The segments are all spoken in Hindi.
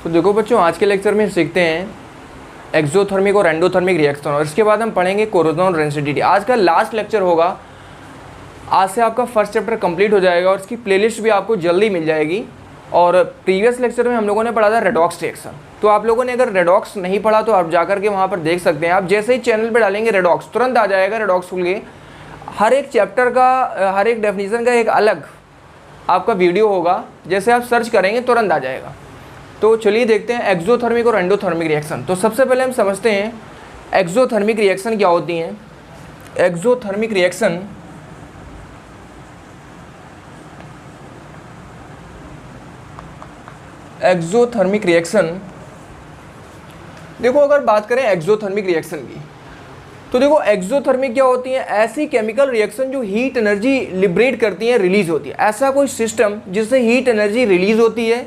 तो देखो बच्चों, आज के लेक्चर में सीखते हैं एक्सोथर्मिक और एंडोथर्मिक रिएक्शन, और इसके बाद हम पढ़ेंगे कोरोजन और रेंसिडिटी। आज का लास्ट लेक्चर होगा। आज से आपका फर्स्ट चैप्टर कंप्लीट हो जाएगा और इसकी प्लेलिस्ट भी आपको जल्दी मिल जाएगी। और प्रीवियस लेक्चर में हम लोगों ने पढ़ा था रेडॉक्स रिएक्शन। तो आप लोगों ने अगर रेडॉक्स नहीं पढ़ा तो आप जाकर के वहाँ पर देख सकते हैं। आप जैसे ही चैनल पर डालेंगे रेडॉक्स, तुरंत आ जाएगा रेडॉक्स खुल के। हर एक चैप्टर का, हर एक डेफिनेशन का एक अलग आपका वीडियो होगा। जैसे आप सर्च करेंगे तुरंत आ जाएगा। तो चलिए देखते हैं एक्सोथर्मिक और एंडोथर्मिक रिएक्शन। तो सबसे पहले हम समझते हैं एक्सोथर्मिक रिएक्शन क्या होती हैं। एक्सोथर्मिक रिएक्शन देखो, अगर बात करें एक्सोथर्मिक रिएक्शन की, तो देखो एक्सोथर्मिक क्या होती है, ऐसी केमिकल रिएक्शन जो हीट एनर्जी लिबरेट करती है, रिलीज होती है। ऐसा कोई सिस्टम जिससे हीट एनर्जी रिलीज होती है,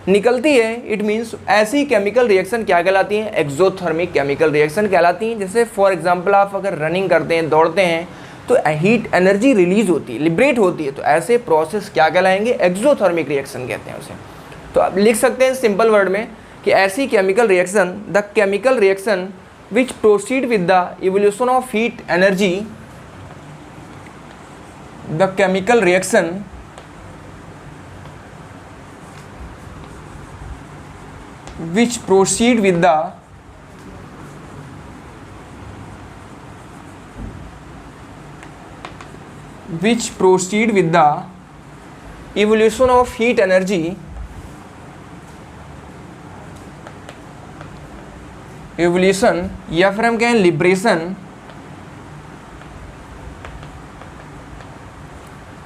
निकलती है, इट मीन्स ऐसी केमिकल रिएक्शन क्या कहलाती हैं, एक्सोथर्मिक केमिकल रिएक्शन कहलाती हैं। जैसे फॉर एग्जांपल आप अगर रनिंग करते हैं, दौड़ते हैं, तो हीट एनर्जी रिलीज होती है, लिबरेट होती है, तो ऐसे प्रोसेस क्या कहलाएंगे, एक्सोथर्मिक रिएक्शन कहते हैं उसे। तो आप लिख सकते हैं सिंपल वर्ड में कि ऐसी chemical reaction, the chemical reaction which proceed with the evolution of heat energy, the chemical reaction which proceed with the evolution of heat energy, evolution या फिर हम कहें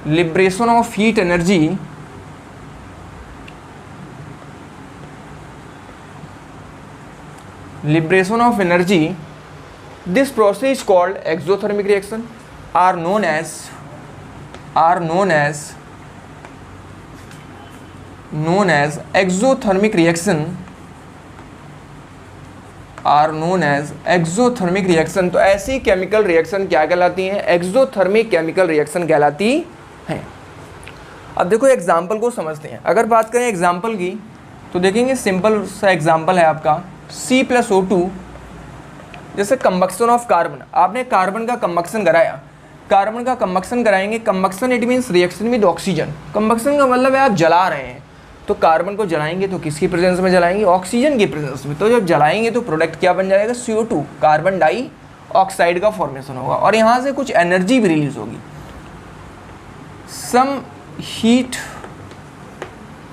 liberation of heat energy liberation of energy, this process is called exothermic reaction, are known as exothermic reaction, तो ऐसी केमिकल रिएक्शन क्या कहलाती हैं, एक्सोथर्मिक केमिकल रिएक्शन कहलाती हैं। अब देखो एग्जाम्पल को समझते हैं। अगर बात करें एग्जाम्पल की, तो देखेंगे सिंपल सा एग्जाम्पल है आपका C+O2, जैसे कंबक्शन ऑफ कार्बन। आपने कार्बन का कंबक्शन कराया, कार्बन का कंबक्शन कराएंगे। Combustion it means reaction with oxygen. Combustion का मतलब है आप जला रहे हैं। तो कार्बन को जलाएंगे तो किसकी प्रेजेंस में जलाएंगे, ऑक्सीजन की प्रेजेंस में। तो जब जलाएंगे तो प्रोडक्ट क्या बन जाएगा, CO2, कार्बन डाइऑक्साइड का फॉर्मेशन होगा, और यहाँ से कुछ एनर्जी भी रिलीज होगी, सम हीट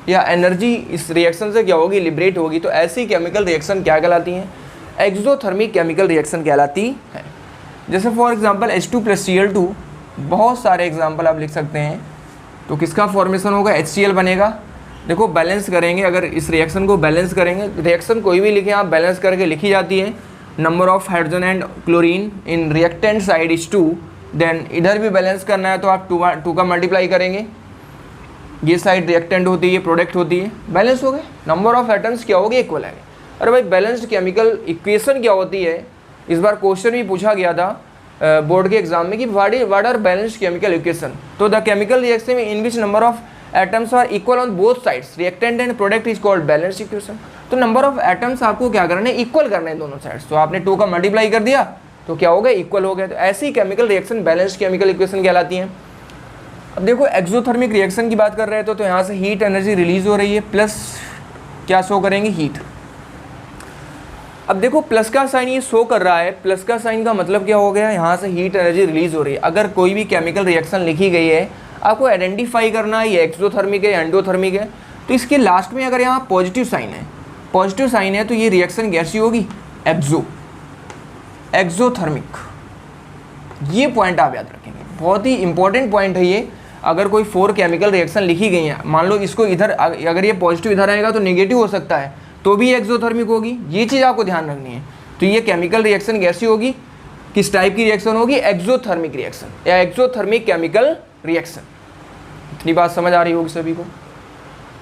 या एनर्जी इस रिएक्शन से क्या होगी, लिबरेट होगी। तो ऐसी केमिकल रिएक्शन क्या कहलाती हैं, एक्सोथर्मिक केमिकल रिएक्शन कहलाती है। जैसे फॉर एग्जांपल H2+Cl2, बहुत सारे एग्जांपल आप लिख सकते हैं। तो किसका फॉर्मेशन होगा, HCl बनेगा। देखो बैलेंस करेंगे, अगर इस रिएक्शन को बैलेंस करेंगे, रिएक्शन कोई भी लिखें आप, बैलेंस करके लिखी जाती है। Number of hydrogen and chlorine in reactant side is 2, then इधर भी बैलेंस करना है तो आप 2 का मल्टीप्लाई करेंगे। ये साइड रिएक्टेंट होती है, ये प्रोडक्ट होती है, बैलेंस हो गए। नंबर ऑफ एटम्स क्या होगी, इक्वल है। अरे भाई बैलेंस्ड केमिकल इक्वेशन क्या होती है, इस बार क्वेश्चन भी पूछा गया था बोर्ड के एग्जाम में कि what are balanced chemical equation. तो the chemical reaction in which number of atoms are equal on both sides, reactant and product is called balanced equation. तो नंबर ऑफ एटम्स आपको क्या करना है, इक्वल करना है दोनों साइड्स। तो आपने 2 का मल्टीप्लाई कर दिया तो क्या हो गया, इक्वल हो गया। तो ऐसी chemical reaction balanced chemical equation कहलाती हैं। अब देखो एक्सोथर्मिक रिएक्शन की बात कर रहे थे, तो यहाँ से हीट एनर्जी रिलीज हो रही है, प्लस क्या शो करेंगे, हीट। अब देखो प्लस का साइन ये शो कर रहा है, प्लस का साइन का मतलब क्या हो गया, यहाँ से हीट एनर्जी रिलीज हो रही है। अगर कोई भी केमिकल रिएक्शन लिखी गई है, आपको आइडेंटिफाई करना है ये एक्सोथर्मिक है, एंडोथर्मिक है। तो इसके लास्ट में अगर यहाँ पॉजिटिव साइन है, तो ये रिएक्शन कैसी होगी, एक्सोथर्मिक। ये पॉइंट आप याद रखेंगे, बहुत ही इंपॉर्टेंट पॉइंट है ये। अगर कोई 4 केमिकल रिएक्शन लिखी गई है, मान लो इसको इधर, अगर ये पॉजिटिव इधर आएगा तो नेगेटिव हो सकता है, तो भी एक्सोथर्मिक होगी। ये चीज़ आपको ध्यान रखनी है। तो ये केमिकल रिएक्शन कैसी होगी, किस टाइप की रिएक्शन होगी, एक्सोथर्मिक रिएक्शन या एक्सोथर्मिक केमिकल रिएक्शन। इतनी बात समझ आ रही होगी सभी को।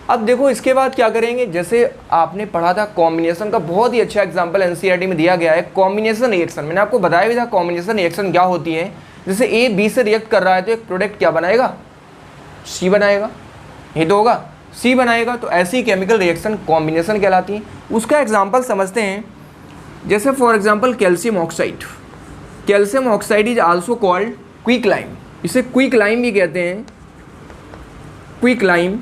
अब देखो इसके बाद क्या करेंगे, जैसे आपने पढ़ा था कॉम्बिनेशन का, बहुत ही अच्छा एग्जांपल एनसीईआरटी में दिया गया है, कॉम्बिनेशन रिएक्शन। मैंने आपको बताया भी था कॉम्बिनेशन रिएक्शन क्या होती है। जैसे ए बी से रिएक्ट कर रहा है तो एक प्रोडक्ट क्या बनाएगा, सी बनाएगा, ये तो होगा। सी बनाएगा, तो ऐसी केमिकल रिएक्शन कॉम्बिनेशन कहलाती है। उसका एग्जांपल समझते हैं, जैसे for example calcium oxide. Calcium oxide is also called quick lime, इसे क्विक लाइम भी कहते हैं। Quick lime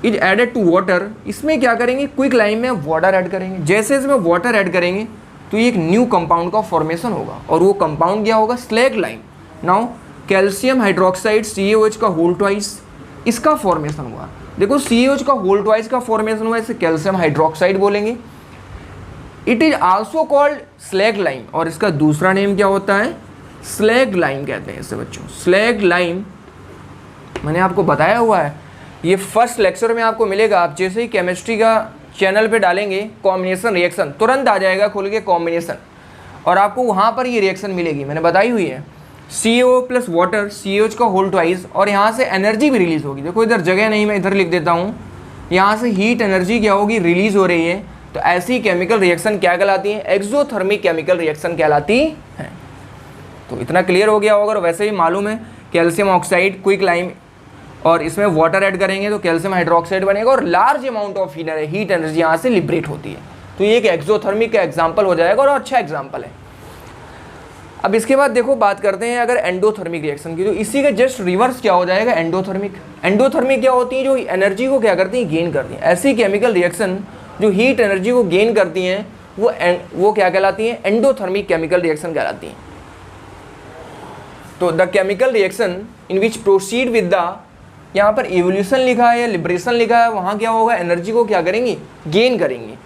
is added to water, इसमें क्या करेंगे, क्विक लाइम में वाटर ऐड करेंगे। जैसे इसमें वाटर ऐड करेंगे तो ये एक न्यू कंपाउंड का फॉर्मेशन होगा, और वो कंपाउंड क्या होगा, slag lime. Now calcium hydroxide CaOH का होल ट्वाइस, इसका फॉर्मेशन हुआ। देखो CaOH का होल ट्वाइस का फॉर्मेशन हुआ, इसे कैल्शियम हाइड्रोक्साइड बोलेंगे। It is also called slag lime, और इसका दूसरा नेम क्या होता है, स्लैग लाइम कहते हैं इसे बच्चों। स्लैग लाइम मैंने आपको बताया हुआ है, ये फर्स्ट लेक्चर में आपको मिलेगा। आप जैसे ही केमिस्ट्री का चैनल पे डालेंगे कॉम्बिनेशन रिएक्शन, तुरंत आ जाएगा खुल के कॉम्बिनेशन, और आपको वहाँ पर ये रिएक्शन मिलेगी, मैंने बताई हुई है। CO प्लस वाटर, CaOH का होल ट्वाइस, और यहाँ से एनर्जी भी रिलीज होगी। देखो इधर जगह नहीं, मैं इधर लिख देता हूँ, यहाँ से हीट एनर्जी क्या होगी, रिलीज हो रही है। तो ऐसी केमिकल रिएक्शन क्या कहलाती है, एक्सोथर्मिक केमिकल रिएक्शन कहलाती है। तो इतना क्लियर हो गया होगा। और वैसे भी मालूम है कैल्शियम ऑक्साइड क्विक लाइम, और इसमें वाटर ऐड करेंगे तो कैल्शियम हाइड्रोक्साइड बनेगा, और large amount of heat energy यहाँ से लिबरेट होती है। तो ये एक एक्सोथर्मिक का एग्जाम्पल हो जाएगा, और अच्छा एग्जाम्पल है। अब इसके बाद देखो बात करते हैं अगर एंडोथर्मिक रिएक्शन की, तो इसी का जस्ट रिवर्स क्या हो जाएगा, एंडोथर्मिक। एंडोथर्मिक क्या होती है, जो एनर्जी को क्या करती हैं, गेन करती हैं। ऐसी केमिकल रिएक्शन जो हीट एनर्जी को गेन करती हैं वो क्या कहलाती हैं, एंडोथर्मिक केमिकल रिएक्शन कहलाती हैं। तो the chemical reaction in which proceed with the, यहाँ पर इवोल्यूशन लिखा है या लिबरेशन लिखा है, वहाँ क्या होगा, एनर्जी को क्या करेंगे, गेन करेंगे।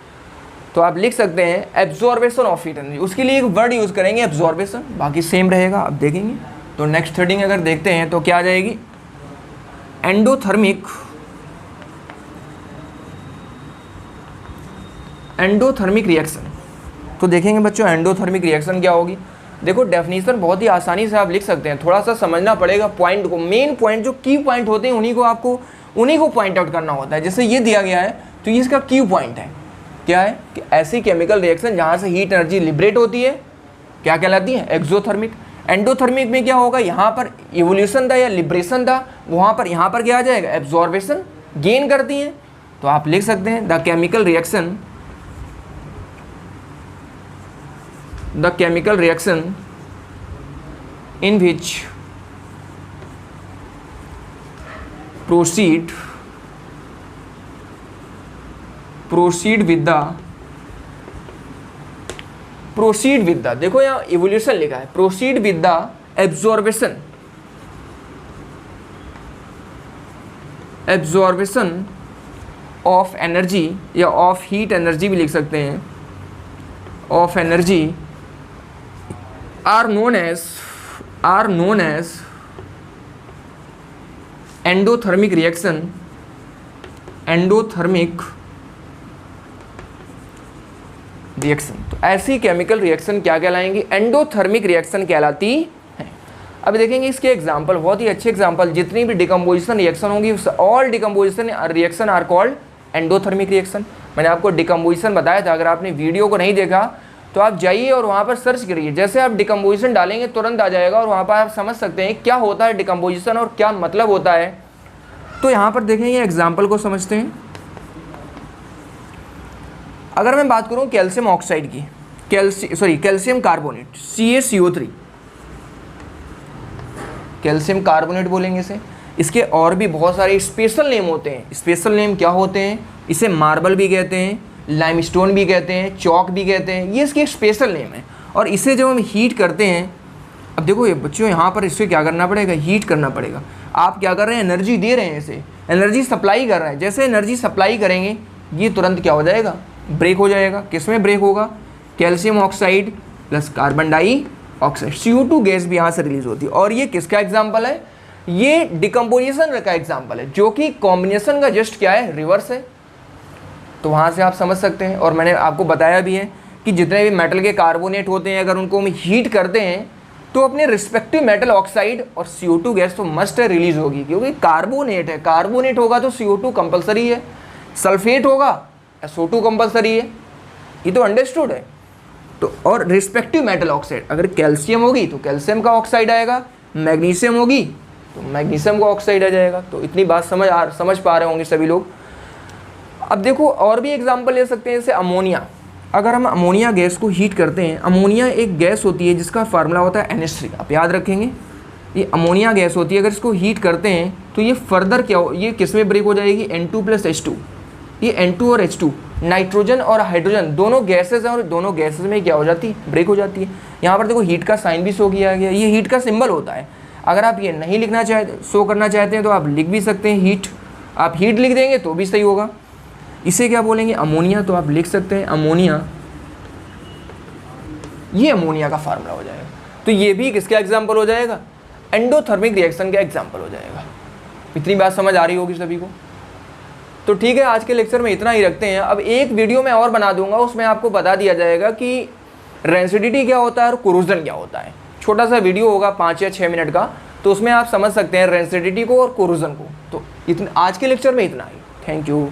तो आप लिख सकते हैं एब्जॉर्बेशन ऑफ हीट एनर्जी, उसके लिए एक वर्ड यूज़ करेंगे एब्जॉर्बेशन, बाकी सेम रहेगा, आप देखेंगे। तो नेक्स्ट हेडिंग अगर देखते हैं तो क्या आ जाएगी, एंडोथर्मिक। एंडोथर्मिक रिएक्शन, तो देखेंगे बच्चों एंडोथर्मिक रिएक्शन क्या होगी। देखो डेफिनेशन बहुत ही आसानी से आप लिख सकते हैं, थोड़ा सा समझना पड़ेगा पॉइंट को, मेन पॉइंट जो की पॉइंट होते हैं उन्हीं को पॉइंट आउट करना होता है। जैसे ये दिया गया है तो ये इसका की पॉइंट है, क्या है कि ऐसी केमिकल रिएक्शन जहाँ से हीट एनर्जी लिबरेट होती है क्या कहलाती है, एक्सोथर्मिक। एंडोथर्मिक में क्या होगा, यहाँ पर इवोल्यूशन था या लिबरेशन था, वहाँ पर यहाँ पर क्या आ जाएगा, एब्जॉर्बेशन, गेन करती हैं। तो आप लिख सकते हैं the chemical reaction in which proceed with the, देखो यहाँ इवोल्यूशन लिखा है, proceed with the absorption of energy या of heat energy भी लिख सकते हैं, of energy are known as endothermic reaction, तो ऐसी केमिकल रिएक्शन क्या कहलाएंगी, एंडोथर्मिक रिएक्शन कहलाती है। अब देखेंगे इसके एग्जांपल, बहुत ही अच्छे एग्जांपल, जितनी भी डिकम्पोजिशन रिएक्शन होंगी all decomposition reaction are called endothermic reaction. मैंने आपको डिकम्पोजिशन बताया था, अगर आपने वीडियो को नहीं देखा तो आप जाइए और वहाँ पर सर्च करिए, जैसे आप डिकम्पोजिशन डालेंगे तुरंत आ जाएगा, और वहाँ पर आप समझ सकते हैं क्या होता है डिकम्पोजिशन और क्या मतलब होता है। तो यहाँ पर देखेंगे एग्जाम्पल को समझते हैं। अगर मैं बात करूँ कैल्शियम ऑक्साइड की, calcium carbonate CaCO3, calcium carbonate बोलेंगे इसे। इसके और भी बहुत सारे स्पेशल नेम होते हैं। स्पेशल नेम क्या होते हैं, इसे मार्बल भी कहते हैं, लाइमस्टोन भी कहते हैं, चौक भी कहते हैं, ये इसके स्पेशल नेम है। और इसे जब हम हीट करते हैं, अब देखो ये बच्चों यहाँ पर इसे क्या करना पड़ेगा, हीट करना पड़ेगा। आप क्या कर रहे हैं, एनर्जी दे रहे हैं, इसे एनर्जी सप्लाई कर रहे हैं। जैसे एनर्जी सप्लाई करेंगे ये तुरंत क्या हो जाएगा, ब्रेक हो जाएगा। किस में ब्रेक होगा, calcium oxide plus carbon dioxide, CO2 gas भी यहाँ से रिलीज होती है। और ये किसका एग्जाम्पल है, ये डिकम्पोजिशन का एग्जाम्पल है, जो कि कॉम्बिनेशन का जस्ट क्या है, रिवर्स है। तो वहाँ से आप समझ सकते हैं। और मैंने आपको बताया भी है कि जितने भी मेटल के कार्बोनेट होते हैं, अगर उनको हम हीट करते हैं तो अपने रिस्पेक्टिव मेटल ऑक्साइड और CO2 गैस तो मस्ट है रिलीज होगी, क्योंकि कार्बोनेट है, कार्बोनेट होगा तो CO2 कंपलसरी है, सल्फेट होगा SO2 कंपलसरी है, ये तो अंडरस्टूड है। तो और रिस्पेक्टिव मेटल ऑक्साइड, अगर कैल्शियम होगी तो कैल्शियम का ऑक्साइड आएगा, मैग्नीशियम होगी तो मैग्नीशियम का ऑक्साइड आ जाएगा। तो इतनी बात समझ पा रहे होंगे सभी लोग। अब देखो और भी एग्जाम्पल ले सकते हैं, जैसे अमोनिया। अगर हम अमोनिया गैस को हीट करते हैं, अमोनिया एक गैस होती है जिसका फार्मूला होता है NH3, आप याद रखेंगे। ये अमोनिया गैस होती है, अगर इसको हीट करते हैं तो ये फर्दर क्या हो, ये किस में ब्रेक हो जाएगी, N2 + H2। ये N2 और H2 नाइट्रोजन और हाइड्रोजन दोनों गैसेज हैं, और दोनों गैसेज में क्या हो जाती है, ब्रेक हो जाती है। यहाँ पर देखो हीट का साइन भी शो किया गया, ये हीट का सिंबल होता है। अगर आप ये नहीं लिखना शो करना चाहते हैं तो आप लिख भी सकते हैं हीट, आप हीट लिख देंगे तो भी सही होगा। इसे क्या बोलेंगे, अमोनिया। तो आप लिख सकते हैं अमोनिया, ये अमोनिया का फार्मूला हो जाएगा। तो ये भी किसका एग्जाम्पल हो जाएगा, एंडोथर्मिक रिएक्शन का एग्जाम्पल हो जाएगा। इतनी बात समझ आ रही होगी सभी को। तो ठीक है, आज के लेक्चर में इतना ही रखते हैं। अब एक वीडियो मैं और बना दूंगा, उसमें आपको बता दिया जाएगा कि रेंसिडिटी क्या होता है और कोरोजन क्या होता है। छोटा सा वीडियो होगा 5 या 6 मिनट का, तो उसमें आप समझ सकते हैं रेंसिडिटी को और कोरोजन को। तो आज के लेक्चर में इतना ही। Thank you.